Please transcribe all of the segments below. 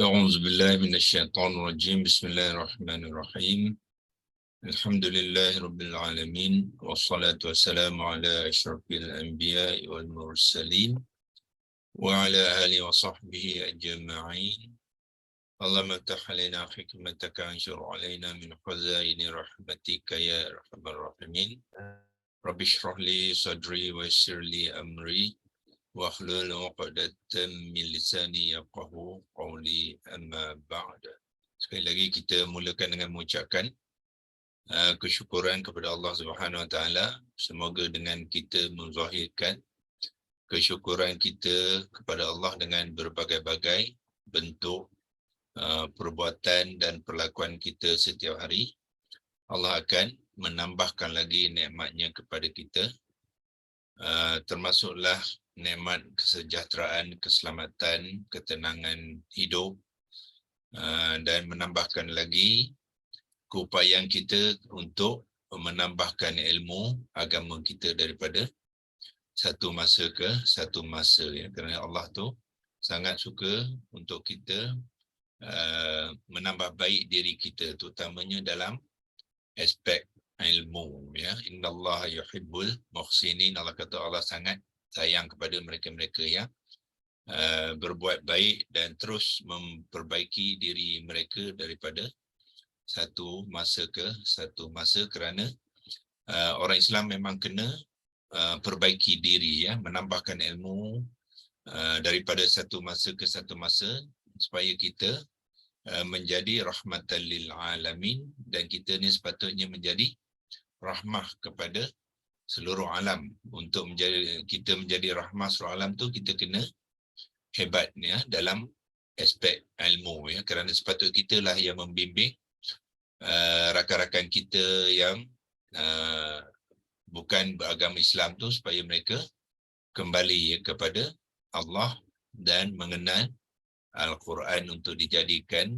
أعوذ بالله من الشيطان الرجيم. بسم الله الرحمن الرحيم. الحمد لله رب العالمين والصلاة والسلام على أشرف الأنبياء والمرسلين وعلى آله وصحبه أجمعين. اللهم افتح علينا حكمتك وانشر علينا من خزائن رحمتك يا أرحم الراحمين. رب اشرح لي صدري ويسر لي أمري واhlul 'uqdatam min lisani yafqahu qawli, amma ba'd. Sekali lagi kita mulakan dengan mengucapkan kesyukuran kepada Allah Subhanahu Wa Taala. Semoga dengan kita menzahirkan kesyukuran kita kepada Allah dengan berbagai-bagai bentuk perbuatan dan perlakuan kita setiap hari, Allah akan menambahkan lagi nikmatnya kepada kita, termasuklah nikmat kesejahteraan, keselamatan, ketenangan hidup, dan menambahkan lagi keupayaan kita untuk menambahkan ilmu agama kita daripada satu masa ke satu masa, ya. Kerana Allah tu sangat suka untuk kita menambah baik diri kita, terutamanya dalam aspek ilmu, ya. Innallaha yuhibbul muhsinin. Allah kata Allah sangat sayang kepada mereka-mereka yang berbuat baik dan terus memperbaiki diri mereka daripada satu masa ke satu masa, kerana orang Islam memang kena perbaiki diri, ya, menambahkan ilmu daripada satu masa ke satu masa, supaya kita menjadi rahmatan lil alamin, dan kita ni sepatutnya menjadi rahmah kepada seluruh alam. Untuk kita menjadi rahmah seluruh alam tu, kita kena hebat, ya, dalam aspek ilmu, ya, kerana sepatutnya kita lah yang membimbing rakan-rakan kita yang bukan beragama Islam tu, supaya mereka kembali, ya, kepada Allah dan mengenal Al-Quran untuk dijadikan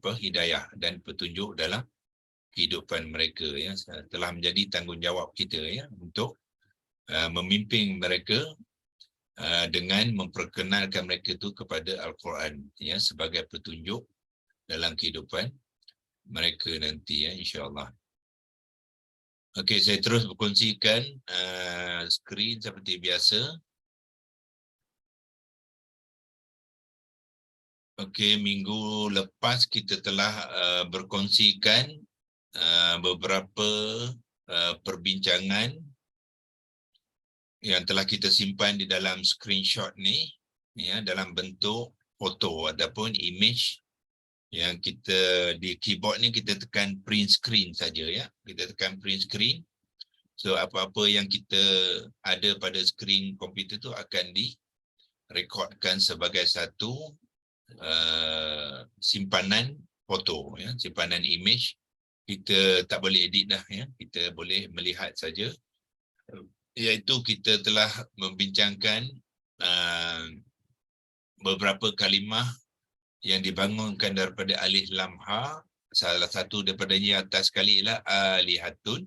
hidayah dan petunjuk dalam kehidupan mereka, ya. Telah menjadi tanggungjawab kita, ya, untuk memimpin mereka dengan memperkenalkan mereka tu kepada Al-Quran, ya, sebagai petunjuk dalam kehidupan mereka nanti, ya, insya-Allah. Okey, saya terus berkongsikan skrin seperti biasa. Okey, minggu lepas kita telah berkongsikan beberapa perbincangan yang telah kita simpan di dalam screenshot ni, ya, dalam bentuk foto ataupun image, yang kita di keyboard ni kita tekan print screen saja, ya. Kita tekan print screen. So apa-apa yang kita ada pada skrin komputer tu akan direkodkan sebagai satu simpanan foto, ya, simpanan image. Kita tak boleh edit dah, ya. Kita boleh melihat saja. Iaitu kita telah membincangkan beberapa kalimah yang dibangunkan daripada alif lam ha. Salah satu daripadanya atas sekali ialah alihatun,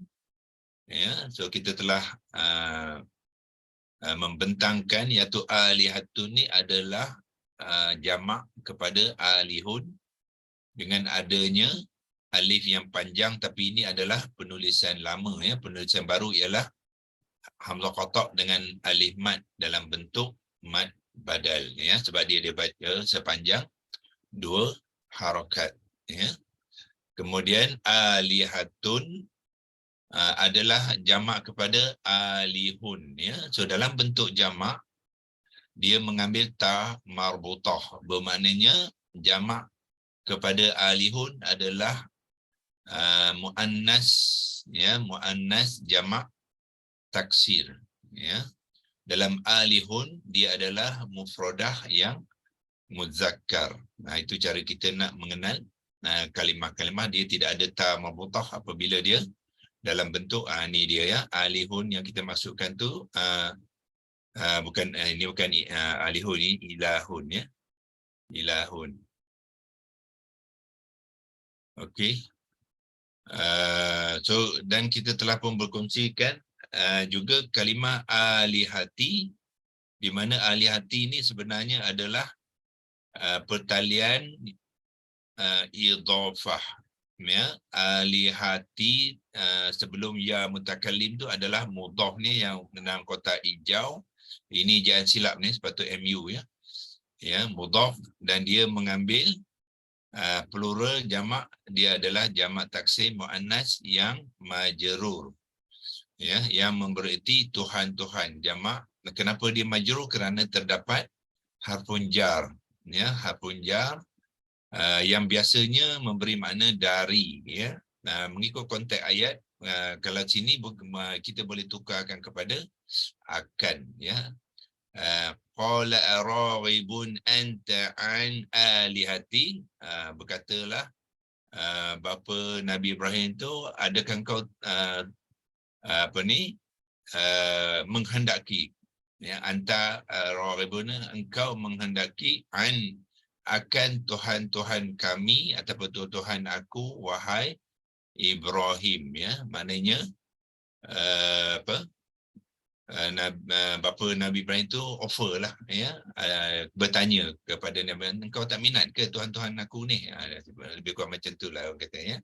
ya. So kita telah membentangkan, iaitu alihatun ni adalah jamak kepada alihun, dengan adanya alif yang panjang, tapi ini adalah penulisan lama, ya. Penulisan baru ialah hamzah qata' dengan alif mad dalam bentuk mad badal, ya, sebab dia baca sepanjang dua harakat, ya. Kemudian alihatun adalah jamak kepada alihun, ya. So dalam bentuk jamak dia mengambil ta marbutah, bermaknanya jamak kepada alihun adalah muannas, ya, muannas jamak taksir, ya. Dalam alihun dia adalah mufradah yang muzakkar. Itu cara kita nak mengenal kalimah-kalimah. Dia tidak ada ta marbutah apabila dia dalam bentuk ni dia, ya, alihun yang kita masukkan tu bukan ini bukan alihun, ni ilahun, ya, ilahun. Okey. So dan kita telah pun berkongsikan juga kalimah alihati, di mana alihati ini sebenarnya adalah pertalian idhafah, ya. Alihati sebelum ya mutakallim tu adalah mudhaf ni yang dalam kotak hijau. Ini jangan silap ni, sepatut MU, ya. Ya, mudhaf, dan dia mengambil plural jamak, dia adalah jamak taksir muannas yang majrur, ya, yang bererti tuhan-tuhan, jamak. Kenapa dia majrur? Kerana terdapat harfun jar, ya, harfun jar yang biasanya memberi makna dari, ya. Mengikut konteks ayat, kalau sini kita boleh tukarkan kepada akan, ya. Qala araghibun anta an alihati, berkatalah bapa Nabi Ibrahim tu, adakah kau menghendaki, ya, anta raghibun, engkau menghendaki, an, akan Tuhan-Tuhan kami ataupun Tuhan aku, wahai Ibrahim, ya. Maknanya bapa Nabi Ibrahim tu offer lah, ya, bertanya kepada Nabi, engkau tak minat ke Tuhan-Tuhan aku ni? Lebih kurang macam tu lah orang kata, ya.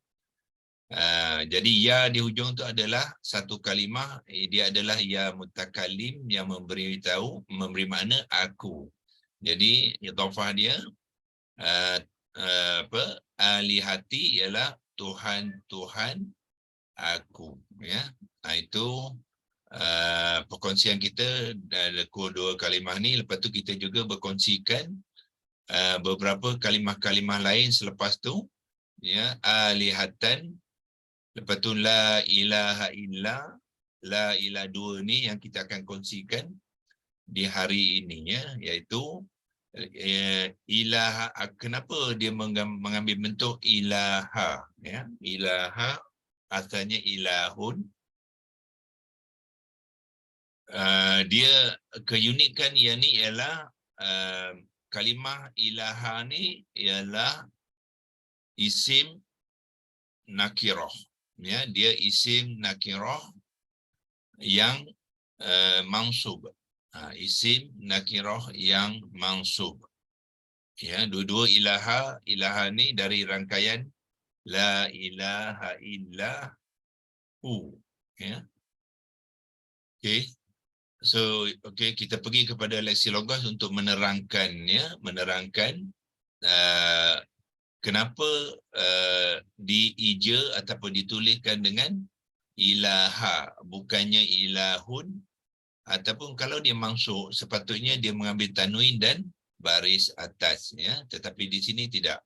Jadi ya di hujung tu adalah satu kalimah, dia adalah ya mutakallim yang memberi makna aku. Jadi idhafah dia alihati ialah Tuhan-Tuhan aku, ya. Itu perkongsian kita dari kedua kalimah ni. Lepas tu kita juga berkongsikan beberapa kalimah-kalimah lain selepas tu, ya. Alihatan, lepas tu la ilaha illa, la ilaha dua ni yang kita akan kongsikan di hari ini, ya, iaitu ilaha. Kenapa dia mengambil bentuk ilaha, ya? Ilaha asalnya ilahun. Dia keunikan yang ni ialah kalimah ilaha ni ialah isim nakirah, ya. Dia isim nakirah yang mansub, isim nakirah yang mansub, ya. Dua-dua ilaha ni dari rangkaian la ilaha illa hu, ya. Okey. So, kita pergi kepada leksilogos untuk menerangkan, ya, kenapa diija ataupun dituliskan dengan ilaha, bukannya ilahun, ataupun kalau dia mansub sepatutnya dia mengambil tanwin dan baris atas, ya. Tetapi di sini tidak,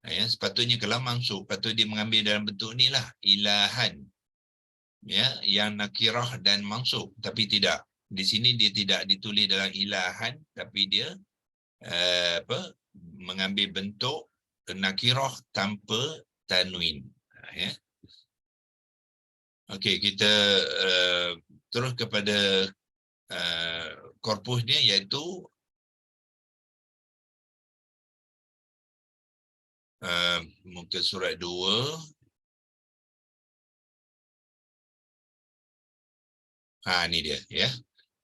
ya. Sepatutnya kalau mansub, patut dia mengambil dalam bentuk ni lah, ilahan, ya, yang nakirah dan mansub. Tapi tidak. Di sini dia tidak ditulis dalam ilahan, tapi dia mengambil bentuk nakirah tanpa tanwin, ya. Okey, kita terus kepada korpusnya, iaitu muka surat 2. Ni dia, ya.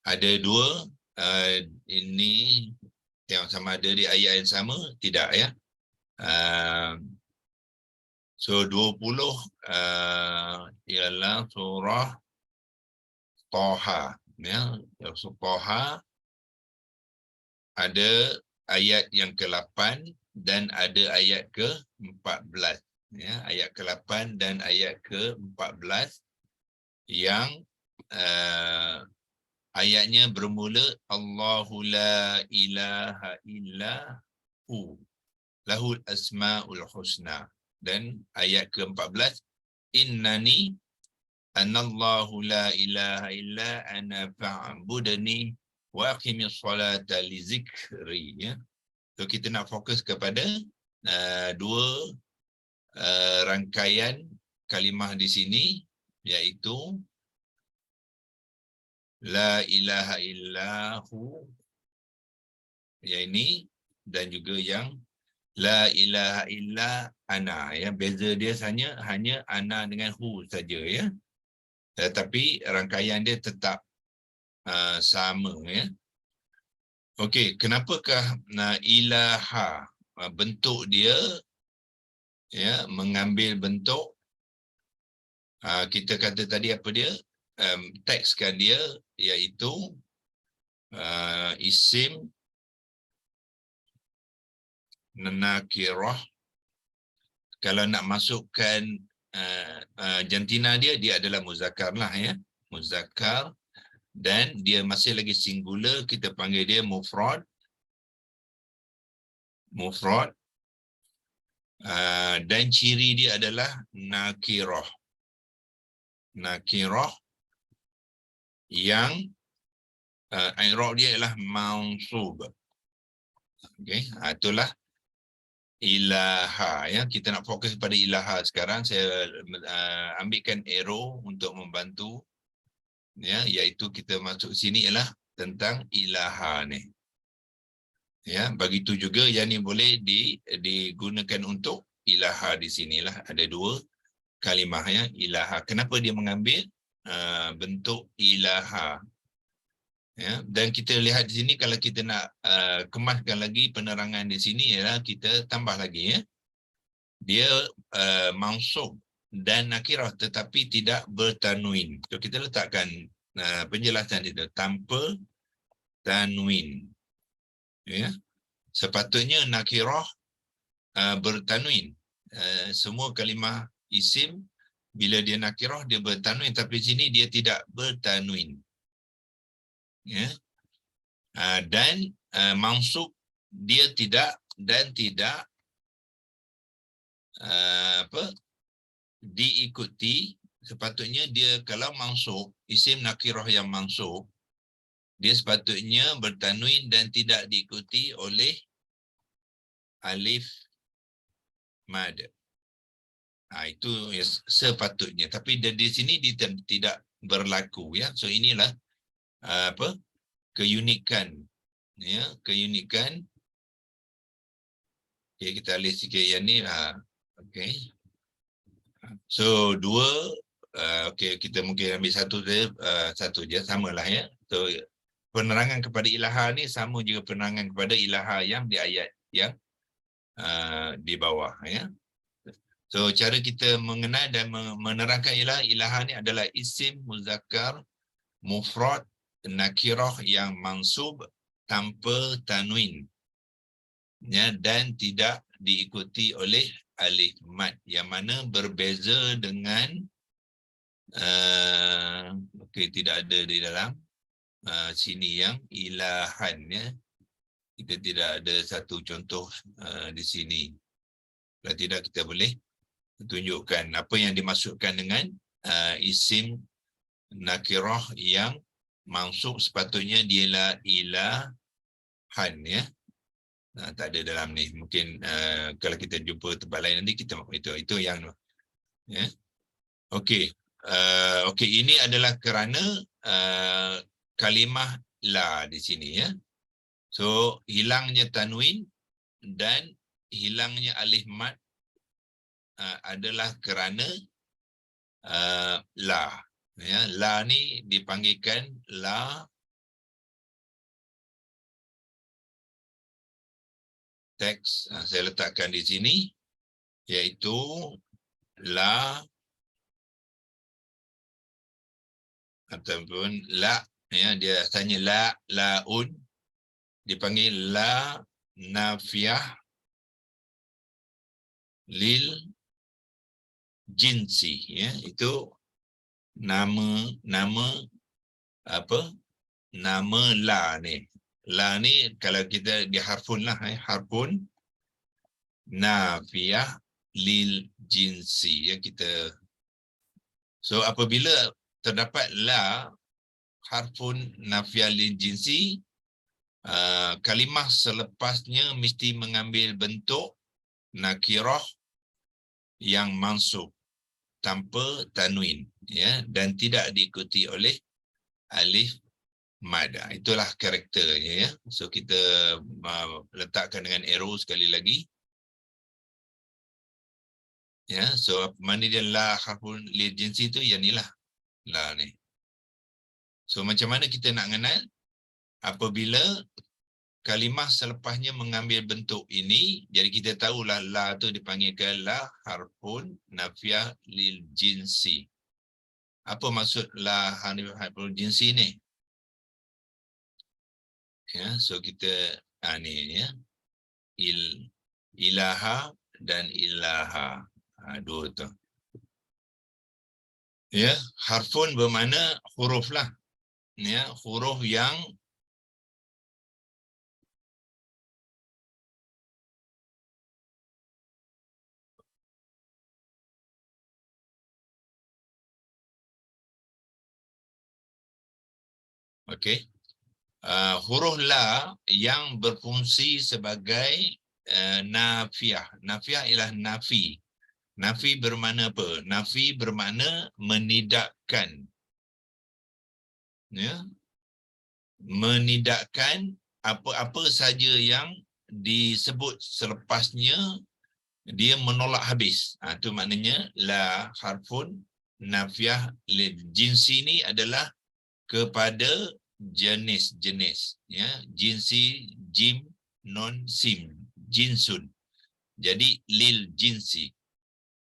Ada dua, ini yang sama ada di ayat yang sama, tidak, ya. So 20 ialah surah Taha, ya. Surah Taha ada ayat yang ke-8 dan ada ayat ke-14, ya. Ayat ke-8 dan ayat ke-14 yang ayatnya bermula Allahu la ilaha illa hu lahul asmaul husna, dan ayat ke-14 innani anallahu la ilaha illa ana fa'budni wa aqimis salata li zikri, ya. So kita nak fokus kepada dua rangkaian kalimah di sini, iaitu la ilaha illahu, yang ini, dan juga yang la ilaha illa ana, ya. Beza dia hanya ana dengan hu saja, ya. Tetapi rangkaian dia tetap sama, ya. Okey, kenapakah ilaha bentuk dia ya mengambil bentuk kita kata tadi apa dia? Tekskan dia iaitu isim nakirah. Kalau nak masukkan jantina dia adalah muzakkar lah ya, muzakkar, dan dia masih lagi singular, kita panggil dia mufrad. Dan ciri dia adalah nakirah yang i'rab dia ialah mansub. Okey, itulah ilaha ya. Kita nak fokus pada ilaha sekarang. Saya ambilkan arrow untuk membantu ya, iaitu kita masuk sini ialah tentang ilaha ni. Ya, begitu juga yang ni boleh digunakan untuk ilaha di sinilah. Ada dua kalimah ya, ilaha. Kenapa dia mengambil bentuk ilaha? Ya, dan kita lihat di sini kalau kita nak kemaskan lagi penerangan di sini ialah kita tambah lagi ya. Dia mansub dan nakirah tetapi tidak bertanwin. So kita letakkan penjelasan itu tanpa tanwin. Ya. Sepatutnya nakirah bertanwin. Semua kalimah isim bila dia nakirah dia bertanwin, tapi sini dia tidak bertanwin. Ya. Dan mansub dia tidak diikuti. Sepatutnya dia kalau mansub, isim nakirah yang mansub, dia sepatutnya bertanwin dan tidak diikuti oleh alif mad. Itu sepatutnya, tapi di sini dia tidak berlaku ya. So inilah keunikan ya, keunikan. Okay, kita alih sikit yang ni. Okay. So dua, okay, kita mungkin ambil satu je, samalah ya. So penerangan kepada ilaha ni sama juga penerangan kepada ilaha yang di ayat yang di bawah ya. So cara kita mengenal dan menerangkan ilaha ni adalah isim muzakkar mufrad nakirah yang mansub tanpa tanwin ya, dan tidak diikuti oleh alif mad, yang mana berbeza dengan tidak ada di dalam sini yang ilahan ya. Kita tidak ada satu contoh di sini. Kalau tidak kita boleh tunjukkan apa yang dimaksudkan dengan isim nakirah yang mansub, sepatutnya dialah ilahan ya. Tak ada dalam ni. Mungkin kalau kita jumpa tempat lain nanti kita itu yang ya. Okey. Okey, ini adalah kerana kalimah la di sini ya. So hilangnya tanwin dan hilangnya alif mad adalah kerana la ya. La ni dipanggilkan la teks. Saya letakkan di sini iaitu la ataupun la ya, dia asalnya laun, dipanggil la nafiyah lil jinsi ya. Itu nama la ni. La ni kalau kita di harfun lah harfun nafiyah lil jinsi ya kita. So apabila terdapat la harfun nafiyah lil jinsi, kalimah selepasnya mesti mengambil bentuk nakirah yang mansub tanpa tanwin ya, dan tidak diikuti oleh alif mad. Itulah karakternya ya. So kita letakkan dengan arrow sekali lagi ya. So mana dia la harfun lil jinsi tu, yang inilah la ni. So macam mana kita nak kenal apabila kalimah selepasnya mengambil bentuk ini, jadi kita tahulah la tu dipanggilkan la harfun nafiah lil jinsi. Apa maksud la harfun jinsi ni? Ya, so kita ni ya. Ilaha dan ilaha. Dua tu. Ya, harfun bermakna huruf lah. Ya, huruf yang okey. Huruf la yang berfungsi sebagai nafiah. Nafiah ialah nafi. Nafi bermakna apa? Nafi bermakna menidakkan. Ya. Menidakkan apa-apa saja yang disebut selepasnya dia menolak habis. Itu maknanya la harfun nafiah lil jinsi ni adalah kepada jenis-jenis, ya, jinsi jim non sim jinsun. Jadi lil jinsi,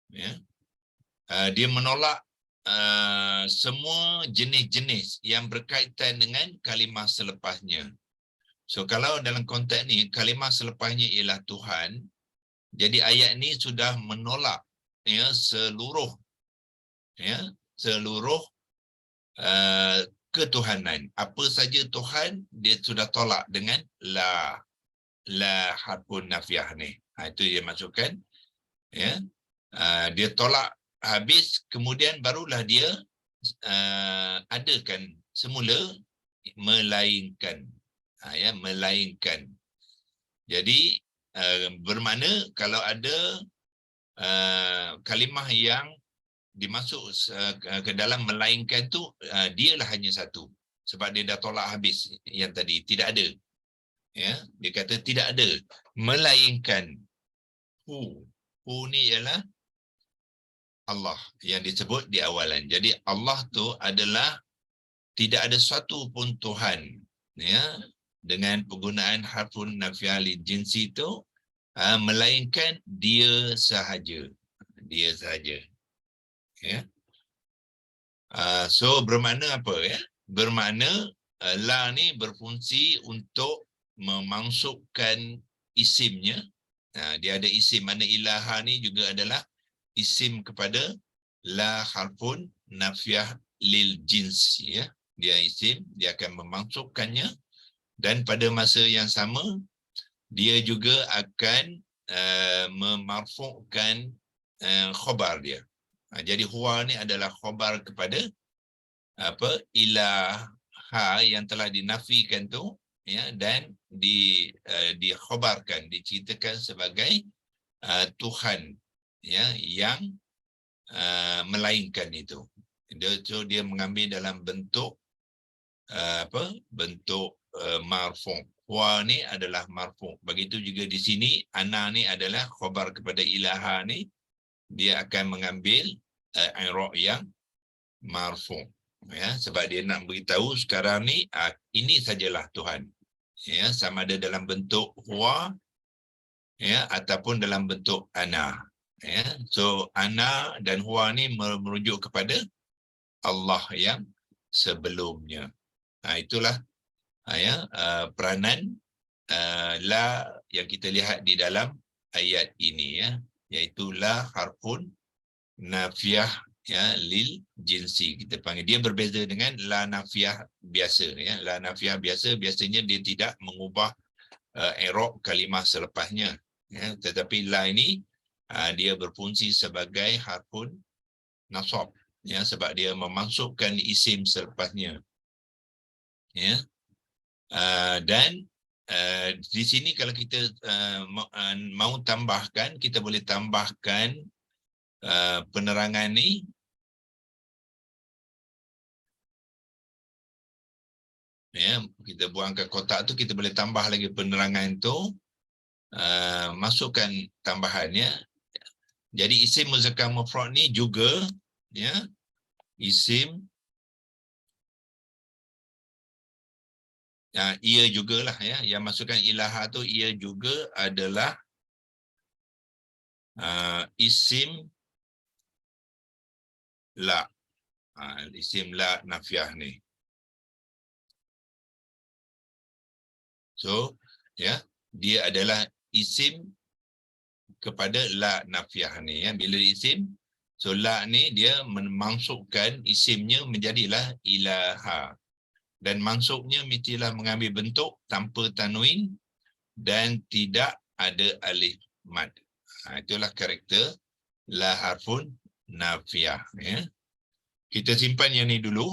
ya. Dia menolak semua jenis-jenis yang berkaitan dengan kalimah selepasnya. So kalau dalam konteks ni kalimah selepasnya ialah Tuhan, jadi ayat ni sudah menolak, ya, seluruh ketuhanan. Apa saja Tuhan dia sudah tolak dengan la harfun nafiah ni. Itu dia masukkan, ya. Dia tolak habis, kemudian barulah dia adakan semula melainkan. Ya, melainkan. Jadi bermakna kalau ada kalimah yang dimasuk ke dalam melainkan tu, dialah hanya satu, sebab dia dah tolak habis yang tadi, tidak ada, ya. Dia kata tidak ada melainkan hu ni ialah Allah yang disebut di awalan. Jadi Allah tu adalah tidak ada suatu pun Tuhan, ya, dengan penggunaan harfun nafiah lil jinsi tu, melainkan dia sahaja, ya. So bermakna apa, ya? Bermakna la ni berfungsi untuk memasukkan isimnya. Dia ada isim, mana ilaha ni juga adalah isim kepada la harfun nafiah lil jins, ya. Dia isim, dia akan memasukkannya, dan pada masa yang sama dia juga akan memarfu'kan khabar dia. Jadi huwa ni adalah khabar kepada apa, ilaha yang telah dinafikan tu, ya, dan dikhabarkan, diceritakan sebagai Tuhan, ya, yang melainkan itu. Dia mengambil dalam bentuk bentuk marfu'. Huwa ni adalah marfu'. Begitu juga di sini ana ni adalah khabar kepada ilaha ni, dia akan mengambil i'rab yang marfu', ya, sebab dia nak beritahu sekarang ni ini sajalah Tuhan, ya, sama ada dalam bentuk huwa, ya, ataupun dalam bentuk ana, ya. So ana dan huwa ni merujuk kepada Allah yang sebelumnya. Itulah peranan la yang kita lihat di dalam ayat ini, ya, iaitu la harfun nafiah, ya, lil jinsi. Kita panggil dia berbeza dengan la nafiah biasa, ya. La nafiah biasa biasanya dia tidak mengubah i'rab kalimah selepasnya, ya. Tetapi la ini dia berfungsi sebagai harfun nasab, ya, sebab dia memasukkan isim selepasnya, ya. Dan di sini kalau kita mau tambahkan, kita boleh tambahkan penerangan ni, ya. Kita buang ke kotak tu, kita boleh tambah lagi penerangan tu, masukkan tambahannya. Jadi isim muzakkar mufrad ni juga, ya, isim Ia jugalah ya, yang masukkan ilaha tu ia juga adalah isim la. Isim la nafiah ni. So ya, dia adalah isim kepada la nafiah ni ya. Bila isim, so la ni dia memansubkan isimnya menjadilah ilaha. Dan mansubnya mestilah mengambil bentuk tanpa tanwin dan tidak ada alif mad. Itulah karakter la harfun nafiah ya. Kita simpan yang ni dulu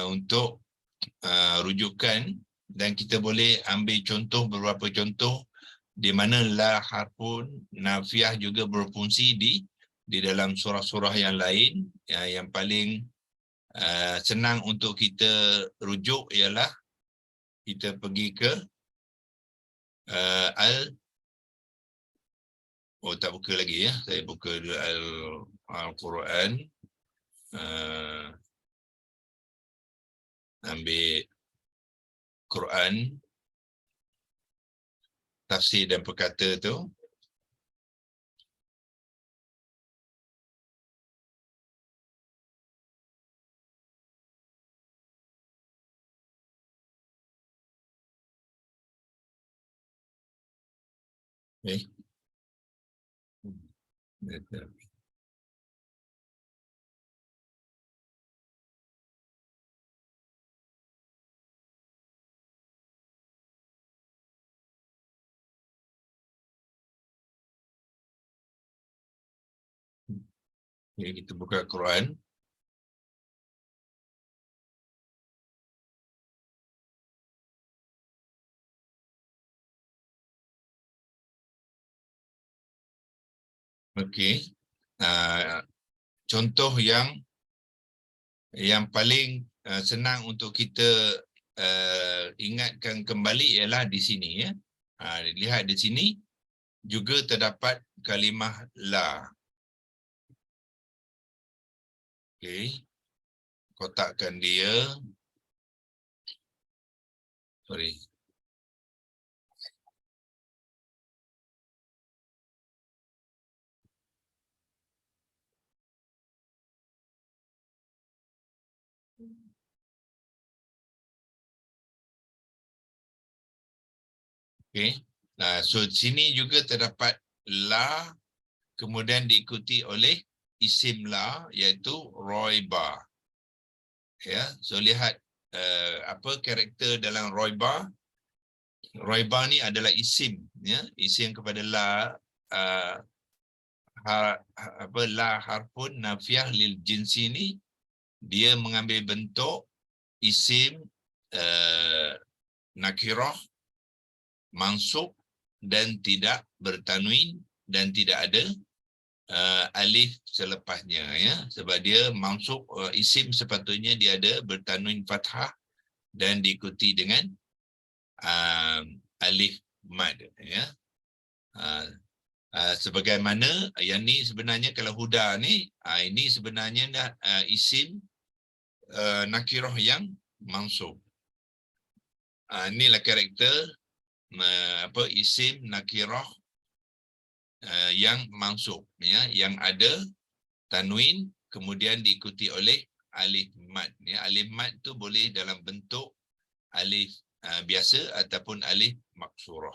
untuk rujukan, dan kita boleh ambil contoh, beberapa contoh di mana la harfun nafiah juga berfungsi di dalam surah-surah yang lain. Yang paling senang untuk kita rujuk ialah kita pergi ke tak buka lagi ya. Saya buka Al-Quran. Ambil Quran tafsir dan perkata tu. Kita buka Quran. Okey. Contoh yang paling senang untuk kita ingatkan kembali ialah di sini ya. Lihat di sini juga terdapat kalimah la. Okey. Kotakkan dia. Sorry. Okey. So sini juga terdapat la, kemudian diikuti oleh isim la iaitu roiba. Ya, so lihat apa karakter dalam roiba. Roiba ni adalah isim ya, isim kepada la, la harfun nafiah lil jinsi ni dia mengambil bentuk isim nakirah, mansub dan tidak bertanwin dan tidak ada alif selepasnya ya, sebab dia mansub. Isim sepatutnya dia ada bertanwin fathah dan diikuti dengan alif mad ya. Sebagaimana yang ni sebenarnya kalau huda ni ini sebenarnya isim nakirah yang mansub. Inilah karakter isim nakirah yang mansub ya, yang ada tanwin kemudian diikuti oleh alif mad ya. Alif mad tu boleh dalam bentuk alif biasa ataupun alif maksurah.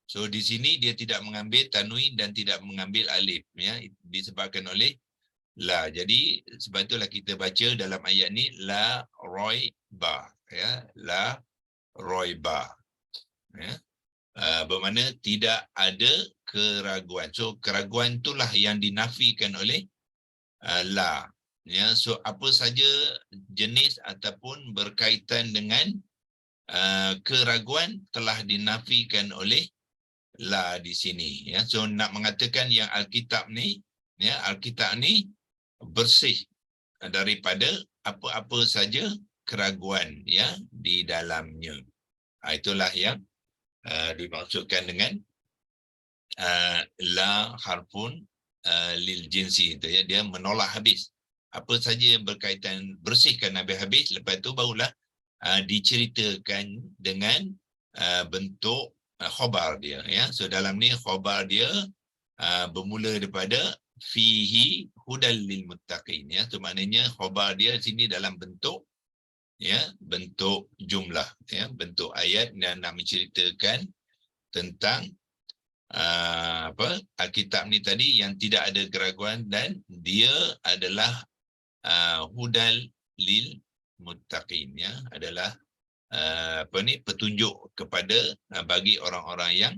So di sini dia tidak mengambil tanwin dan tidak mengambil alif ya, disebabkan oleh la. Jadi sebab itulah kita baca dalam ayat ni la roiba ya, la roiba ya. Bermakna tidak ada keraguan. So keraguan itulah yang dinafikan oleh la ya. So apa saja jenis ataupun berkaitan dengan keraguan telah dinafikan oleh la di sini ya. So nak mengatakan yang Alkitab ni ya, Alkitab ni bersih daripada apa-apa saja keraguan ya di dalamnya. Itulah yang dimaksudkan dengan la harfun lil jinsi itu ya. Dia menolak habis apa saja yang berkaitan, bersihkan habis-habis, lepas tu barulah diceritakan dengan bentuk khabar dia, ya. So dalam ni khabar dia bermula daripada fihi hudal lil muttaqin, ya. So maknanya khabar dia sini dalam bentuk, ya, bentuk jumlah, ya, bentuk ayat dan nak menceritakan tentang Alkitab ni tadi yang tidak ada keraguan dan dia adalah hudal lil muttaqin, ya, adalah petunjuk kepada bagi orang-orang yang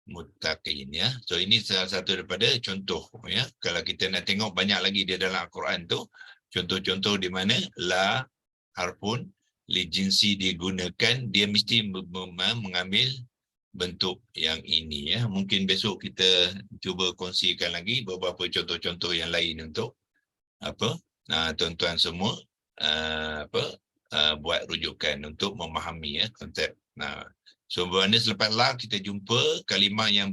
muttaqin, ya. So ini salah satu daripada contoh, ya. Kalau kita nak tengok banyak lagi dia dalam Al-Quran tu contoh-contoh di mana la harfun li jinsi digunakan, dia mesti mengambil bentuk yang ini, ya. Mungkin besok kita cuba kongsikan lagi beberapa contoh-contoh yang lain untuk tuan-tuan semua buat rujukan untuk memahami, ya, konsep. So bermakna selepas la kita jumpa kalimah yang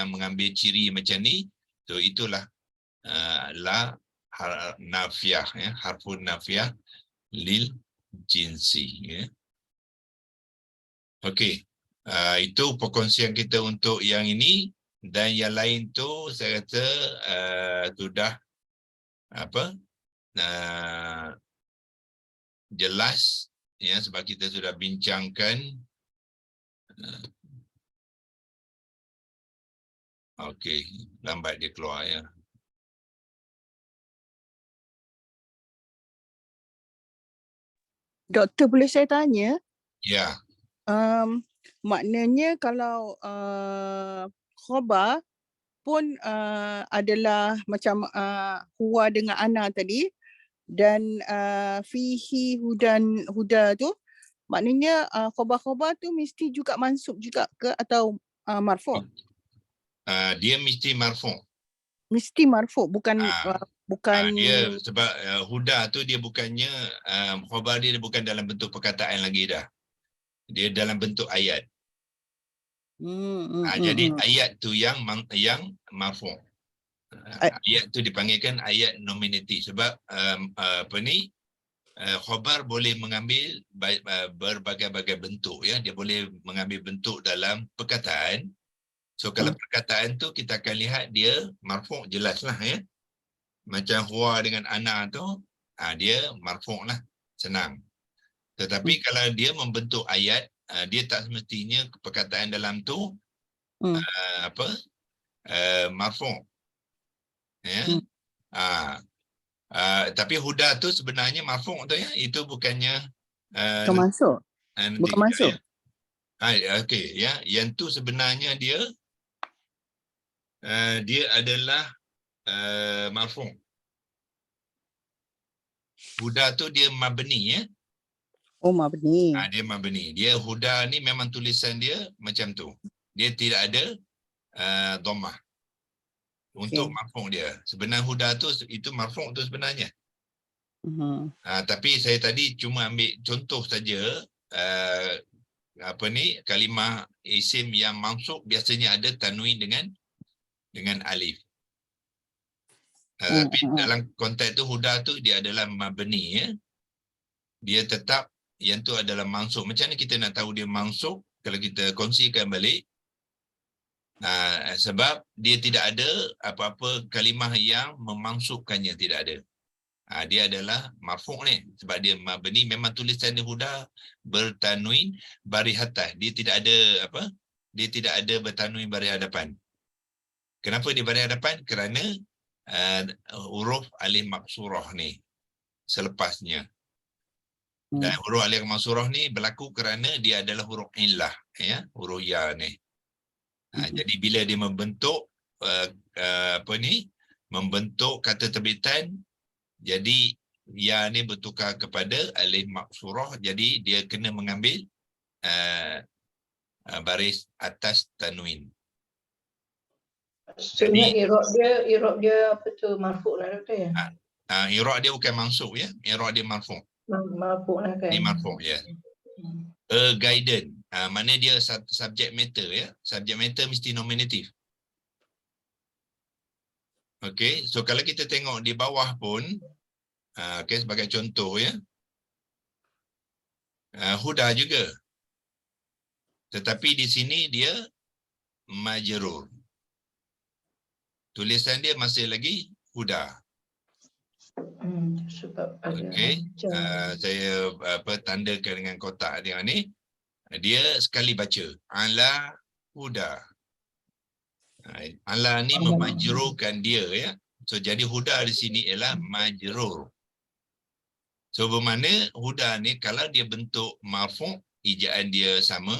mengambil ciri macam ni. So itulah la nafiah, ya, harfun nafiah lil jinsi, ya. Okey. Itu perkongsian kita untuk yang ini, dan yang lain tu saya kata sudah jelas, ya, sebab kita sudah bincangkan. Okey, lambat dia keluar, ya. Doktor, boleh saya tanya? Ya. Maknanya kalau khabar pun adalah macam huwa dengan ana tadi, dan fihi huda tu, maknanya khabar-khabar tu mesti juga mansub juga ke atau marfu'? Dia mesti marfu'. Mesti marfu', bukan bukan dia sebab huda tu dia bukannya khabar dia bukan dalam bentuk perkataan lagi dah. Dia dalam bentuk ayat. Jadi ayat tu yang marfu'. Ayat tu dipanggilkan ayat nominatif sebab khabar boleh mengambil berbagai-bagai bentuk, ya. Dia boleh mengambil bentuk dalam perkataan. So kalau perkataan tu kita akan lihat dia marfu' jelaslah, ya. Macam huwa dengan ana tu dia marfu' lah, senang. Tetapi kalau dia membentuk ayat, dia tak semestinya perkataan dalam tu marfu', ya. Tapi huda tu sebenarnya marfu' tu, ya. Itu bukannya bukan masuk. Bukan masuk. Okey, ya. Yang tu sebenarnya dia adalah marfu'. Huda tu dia mabni, ya. Oh, mabni. Dia mabni. Dia huda ni memang tulisan dia macam tu. Dia tidak ada dhammah untuk marfu' dia. Sebenarnya huda tu itu marfu' tu sebenarnya. Tapi saya tadi cuma ambil contoh saja. Kalimah isim yang mansub biasanya ada tanwin dengan alif. Tapi dalam konteks tu huda tu dia adalah mabni, ya. Dia tetap yang tu adalah mansub. Macam mana kita nak tahu dia mansub? Kalau kita kongsikan balik, sebab dia tidak ada apa-apa kalimah yang memansubkannya, tidak ada. Dia adalah marfu' ni sebab dia mabni, memang tulisan dia huda bertanwin baris atas. Dia tidak ada dia tidak ada bertanwin baris hadapan. Kenapa dia baris hadapan? Kerana huruf alif maksurah ni selepasnya. Dan huruf alif maksurah ni berlaku kerana dia adalah huruf illah, ya, huruf ya ni. Jadi bila dia membentuk membentuk kata terbitan, jadi ya ni bertukar kepada alif maksurah, jadi dia kena mengambil baris atas tanwin. Maksudnya i'rab dia apa tu, marfu' lah, doktor, ya? I'rab dia bukan mansub, ya. I'rab dia marfu'. Marfu' lah kan. Dia marfu', ya. Guidance. Mana dia subject matter, ya. Subject matter mesti nominatif. Okey, so kalau kita tengok di bawah pun, sebagai contoh, ya. Huda juga. Tetapi di sini dia majrur. Tulisan dia masih lagi huda. Sebab ada Okey. Saya tandakan dengan kotak dia ni. Dia sekali baca. Ala huda. Ala ni memajrurkan dia, ya. So jadi huda di sini ialah majrur. So bermakna huda ni kalau dia bentuk marfu', ijaan dia sama,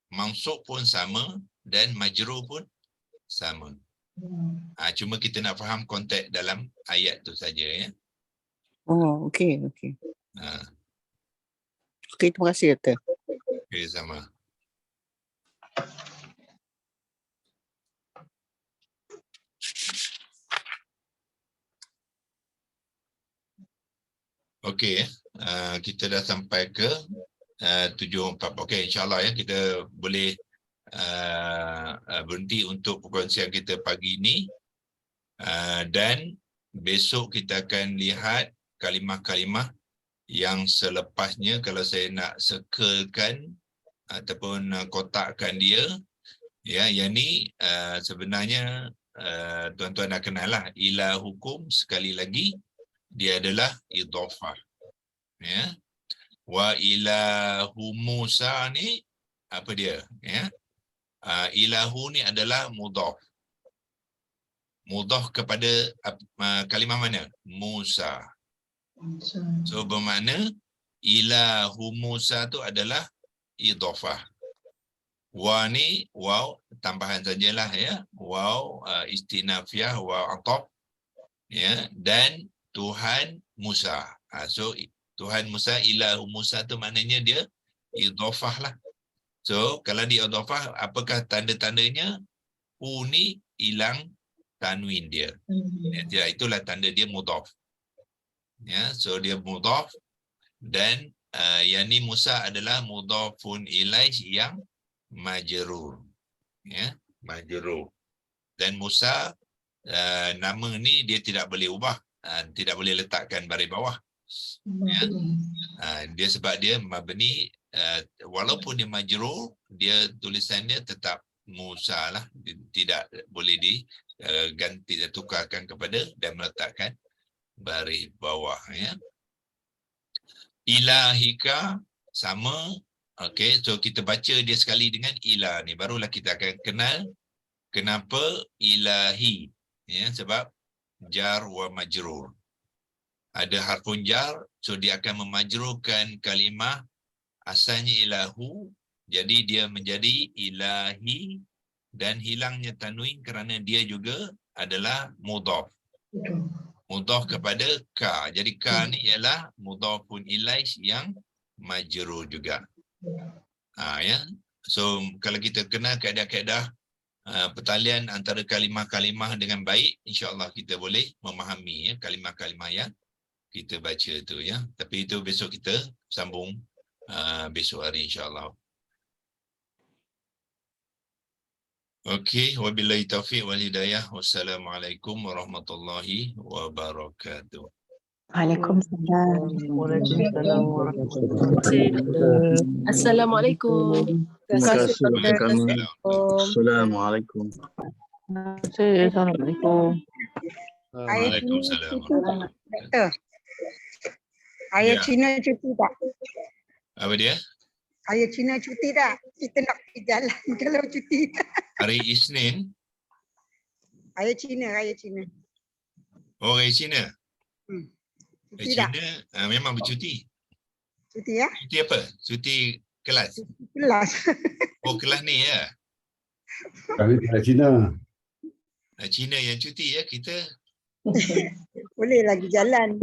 mansub pun sama dan majrur pun sama. Cuma kita nak faham konteks dalam ayat tu saja, ya. Oh, okey. Okey, terima kasih Dr. Okey, sama. Okey, kita dah sampai ke 74. Okey, insyaAllah ya kita boleh berhenti untuk perkongsian kita pagi ini. Dan besok kita akan lihat kalimah-kalimah yang selepasnya. Kalau saya nak circlekan ataupun kotakkan dia, ya, yang ni sebenarnya tuan-tuan dah kenal lah. Ila hukum, sekali lagi dia adalah idhafah, ya. Wa ilahu Musa ni apa dia, ya? Ilahu ni adalah mudhaf. Mudhaf kepada kalimah mana? Musa. So bermakna ilahu Musa tu adalah idhafah. Wa ni waw tambahan sajalah, ya. Waw istinafiyah, waw ataf, ya, dan Tuhan Musa. So Tuhan Musa, ilahu Musa tu maknanya dia idhafah lah. So kalau di idhafah, apakah tanda-tandanya? U ni hilang tanwin dia. Ya, itulah tanda dia mudhaf. Ya, so dia mudhaf dan yang ni Musa adalah mudhafun ilaih yang majrur. Ya, majrur. Dan Musa nama ni dia tidak boleh ubah, tidak boleh letakkan baris bawah. Ya. Dia sebab dia mabni, walaupun dia majrur, dia tulisannya tetap Musa lah, tidak boleh diganti, tukarkan kepada dan meletakkan baris bawah, ya. Ilahika sama. Okey, so kita baca dia sekali dengan ilah ni, barulah kita akan kenal kenapa ilahi, ya, sebab jar wa majrur. Ada harfun jar, so dia akan memajrurkan kalimah asalnya ilahu, jadi dia menjadi ilahi dan hilangnya tanwin kerana dia juga adalah mudhaf. Mudhaf kepada ka. Jadi ka ni ialah mudhafun ilaih yang majrur juga. Ya. So kalau kita kenal kaedah-kaedah pertalian antara kalimah-kalimah dengan baik, insya-Allah kita boleh memahami, ya, kalimah-kalimah yang kita baca tu, ya. Tapi itu besok kita sambung besok hari, insya-Allah. Okey, wabillahi taufiq wal hidayah. Wassalamualaikum warahmatullahi wabarakatuh. Waalaikumsalam. Waalaikumsalam warahmatullahi wabarakatuh. Assalamualaikum. Terima kasih kepada kami. Assalamualaikum. Assalamualaikum. Waalaikumsalam. Doktor, ayah Ya. Cina cuti tak? Apa dia? Ayah Cina cuti tak? Kita nak pergi jalan kalau cuti. Hari Isnin. Ayah Cina, Raya Cina. Oh, dari Cina. Cuti tak? Cina memang bercuti. Cuti ya? Cuti apa? Cuti kelas. Kelas. Oh, kelas ni, ya. Kami dari Cina. Cina yang cuti, ya. Kita Boleh lagi jalan.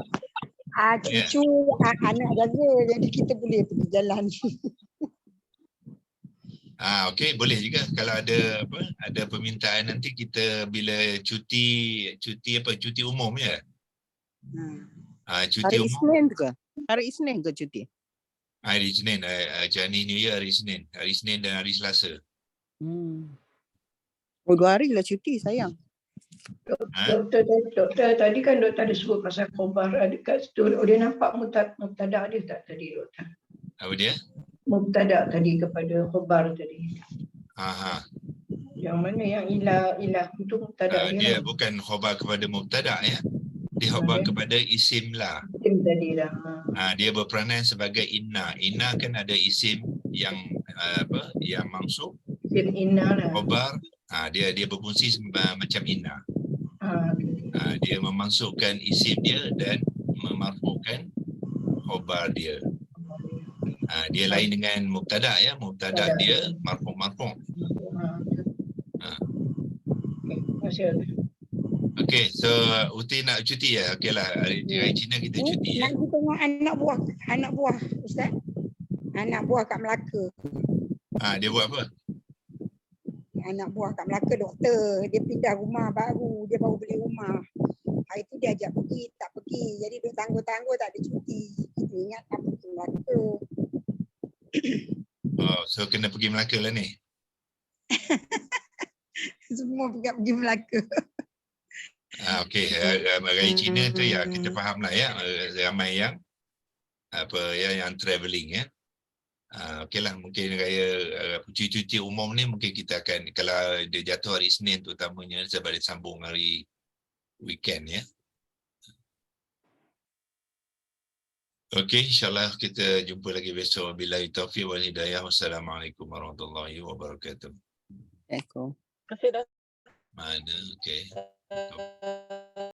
Ya. Cucu anak jaga, jadi kita boleh pergi jalan. okey, boleh juga kalau ada permintaan nanti kita bila cuti umum, ya. Cuti Hari umum Isnin tu ke? Hari Isnin ke cuti? hari Isnin, Chinese New Year hari Isnin dan hari Selasa. Oh, 2 hari lah cuti sayang. Doktor, tadi kan doktor ada sebut pasal khobar ada kat situ. Dia nampak mubtada dia tak tadi, doktor? Apa dia? Mubtada tadi kepada khabar tadi. Aha. Yang mana yang ilah itu mubtada Dia bukan khabar kepada mubtada ya. Dia khabar kepada isim lah. Isim tadi dah. Dia berperanan sebagai inna. Inna kan ada isim yang yang mansub. Isim inna lah. Khabar, dia berfungsi macam inna. Dia memasukkan isim dia dan memarfukan khabar dia. Dia lain dengan mubtada ya. Mubtada dia marfu'. Okey, so Uti nak cuti ya? Okeylah, hari Cina kita cuti ya. Nak pergi tengok anak buah Ustaz. Anak buah kat Melaka. Dia buat apa? Anak buah kat Melaka doktor. Dia pindah rumah baru. Dia baru beli rumah. Hari tu dia ajak pergi, tak pergi. Jadi duk tangguh-tangguh tak ada cuti. Kita ingat tak pergi Melaka. Oh, so kena pergi Melaka lah ni. Semua pergi Melaka. Okey, raya Cina tu ya kita faham lah ya, ramai yang yang travelling ya. Okeylah, mungkin raya cuti-cuti umum ni mungkin kita akan, kalau dia jatuh hari Isnin terutamanya, sebab dia sambung hari weekend ya. Okey, insyaAllah kita jumpa lagi besok. Billahi taufiq wal hidayah. Wassalamualaikum warahmatullahi wabarakatuh. Assalamualaikum. Terima kasih dah. Mana, okey.